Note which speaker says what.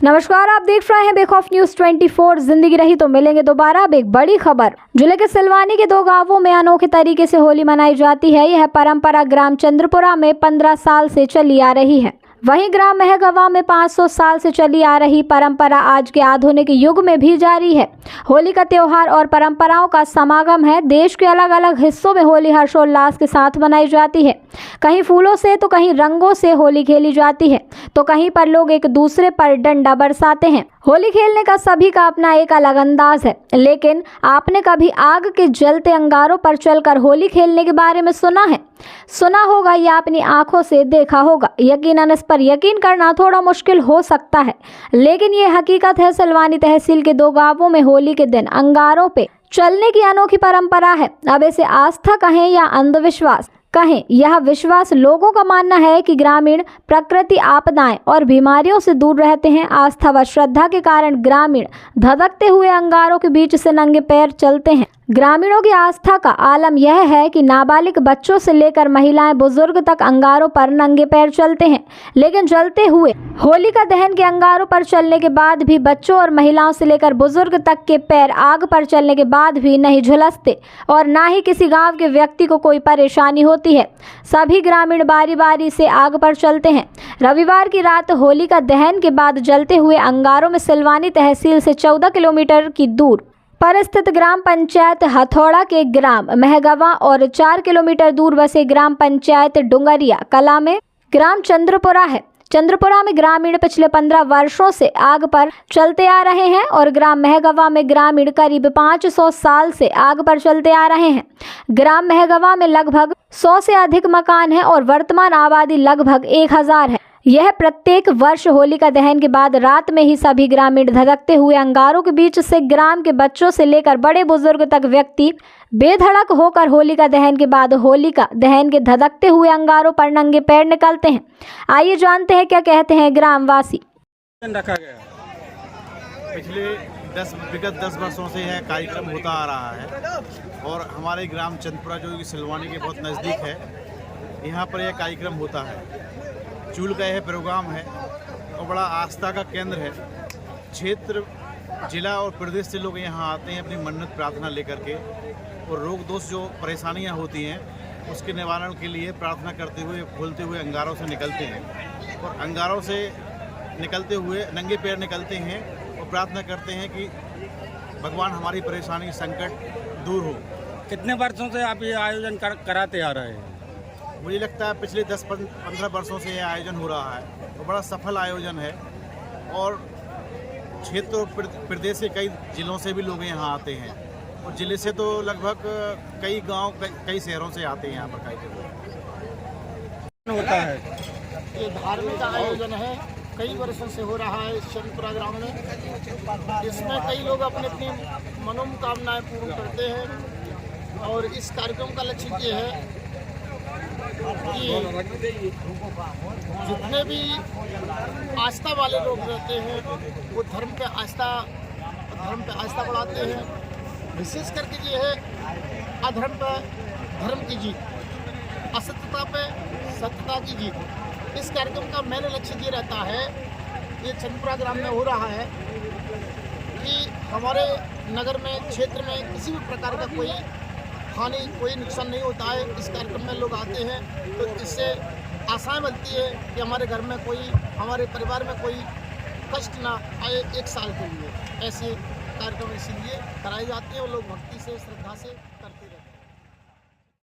Speaker 1: नमस्कार, आप देख रहे हैं बेखौफ न्यूज 24। जिंदगी रही तो मिलेंगे दोबारा। अब एक बड़ी खबर। जिले के सिलवानी के 2 गांवों में अनोखे तरीके से होली मनाई जाती है। यह परंपरा ग्राम चंद्रपुरा में 15 साल से चली आ रही है। वहीं ग्राम महगवा में 500 साल से चली आ रही परंपरा आज के आधुनिक युग में भी जारी है। होली का त्योहार और परंपराओं का समागम है। देश के अलग अलग हिस्सों में होली हर्षोल्लास के साथ मनाई जाती है। कहीं फूलों से तो कहीं रंगों से होली खेली जाती है, तो कहीं पर लोग एक दूसरे पर डंडा बरसाते हैं। होली खेलने का सभी का अपना एक अलग अंदाज है, लेकिन आपने कभी आग के जलते अंगारों पर चलकर होली खेलने के बारे में सुना है? सुना होगा या अपनी आंखों से देखा होगा। यकीनन इस पर यकीन करना थोड़ा मुश्किल हो सकता है, लेकिन ये हकीकत है। सिलवानी तहसील के 2 गांवों में होली के दिन अंगारों पे चलने की अनोखी परंपरा है। अब इसे आस्था कहें या अंधविश्वास कहें, यह विश्वास लोगों का मानना है कि ग्रामीण प्रकृति आपदाएं और बीमारियों से दूर रहते हैं। आस्था व श्रद्धा के कारण ग्रामीण धधकते हुए अंगारों के बीच से नंगे पैर चलते हैं। ग्रामीणों की आस्था का आलम यह है कि नाबालिग बच्चों से लेकर महिलाएं बुजुर्ग तक अंगारों पर नंगे पैर चलते हैं, लेकिन जलते हुए होलिका दहन के अंगारों पर चलने के बाद भी बच्चों और महिलाओं से लेकर बुजुर्ग तक के पैर आग पर चलने के बाद भी नहीं झुलसते और ना ही किसी गांव के व्यक्ति को कोई परेशानी होती है। सभी ग्रामीण बारी बारी से आग पर चलते हैं। रविवार की रात होलिका दहन के बाद जलते हुए अंगारों में सिलवानी तहसील से 14 किलोमीटर की दूर पर स्थित ग्राम पंचायत हथौड़ा के ग्राम महगवा और 4 किलोमीटर दूर बसे ग्राम पंचायत डुंगरिया कला में ग्राम चंद्रपुरा है। चंद्रपुरा में ग्रामीण पिछले 15 वर्षों से आग पर चलते आ रहे हैं और ग्राम महगवा में ग्रामीण करीब 500 साल से आग पर चलते आ रहे हैं। ग्राम महगवा में लगभग 100 से अधिक मकान हैं और वर्तमान आबादी लगभग 1000 है। यह प्रत्येक वर्ष होलिका दहन के बाद रात में ही सभी ग्रामीण धधकते हुए अंगारों के बीच से ग्राम के बच्चों से लेकर बड़े बुजुर्ग तक व्यक्ति बेधड़क होकर होलिका दहन के बाद होलिका दहन के धधकते हुए अंगारों पर नंगे पैर निकलते हैं। आइए जानते हैं क्या कहते हैं ग्रामवासी।
Speaker 2: रखा गया पिछले विगत 10 वर्षों से यह कार्यक्रम होता आ रहा है और हमारे ग्राम चंद्रपुरा जो कि सिलवानी के बहुत नज़दीक है, यहाँ पर यह कार्यक्रम होता है। चूल का यह प्रोग्राम है और बड़ा आस्था का केंद्र है। क्षेत्र, जिला और प्रदेश से लोग यहाँ आते हैं अपनी मन्नत प्रार्थना लेकर के और रोग दोष जो परेशानियाँ होती हैं उसके निवारण के लिए प्रार्थना करते हुए फूलते हुए अंगारों से निकलते हैं और अंगारों से निकलते हुए नंगे पैर निकलते हैं और प्रार्थना करते हैं कि भगवान हमारी परेशानी संकट दूर हो।
Speaker 3: कितने वर्षों से आप ये आयोजन कराते आ रहे हैं?
Speaker 2: मुझे लगता है पिछले 10-15 वर्षों से यह आयोजन हो रहा है और बड़ा सफल आयोजन है और क्षेत्र और प्रदेश के कई जिलों से भी लोग यहाँ आते हैं और जिले से तो लगभग कई गांव कई शहरों से आते हैं यहाँ पर कार्यक्रम
Speaker 3: होता है।
Speaker 4: ये धार्मिक आयोजन है, कई वर्षों से हो रहा है इस चंद्रपुरा ग्राम में। इसमें कई लोग अपनी अपनी मनोकामनाएं पूर्ण करते हैं और इस कार्यक्रम का लक्ष्य ये है कि जितने भी आस्था वाले लोग रहते हैं वो धर्म पे आस्था बढ़ाते हैं। विशेष करके ये है अधर्म पे धर्म की जीत, असत्यता पे सत्यता की जीत। इस कार्यक्रम का मेन लक्ष्य ये रहता है, ये चंद्रपुरा ग्राम में हो रहा है कि हमारे नगर में, क्षेत्र में किसी भी प्रकार का कोई हानि, कोई नुकसान नहीं होता है। इस कार्यक्रम में लोग आते हैं तो इससे आशाएं बनती है कि हमारे घर में कोई, हमारे परिवार में कोई कष्ट ना आए 1 साल के लिए। ऐसे कार्यक्रम इसीलिए कराए जाते हैं और लोग भक्ति से, श्रद्धा से करते रहते हैं।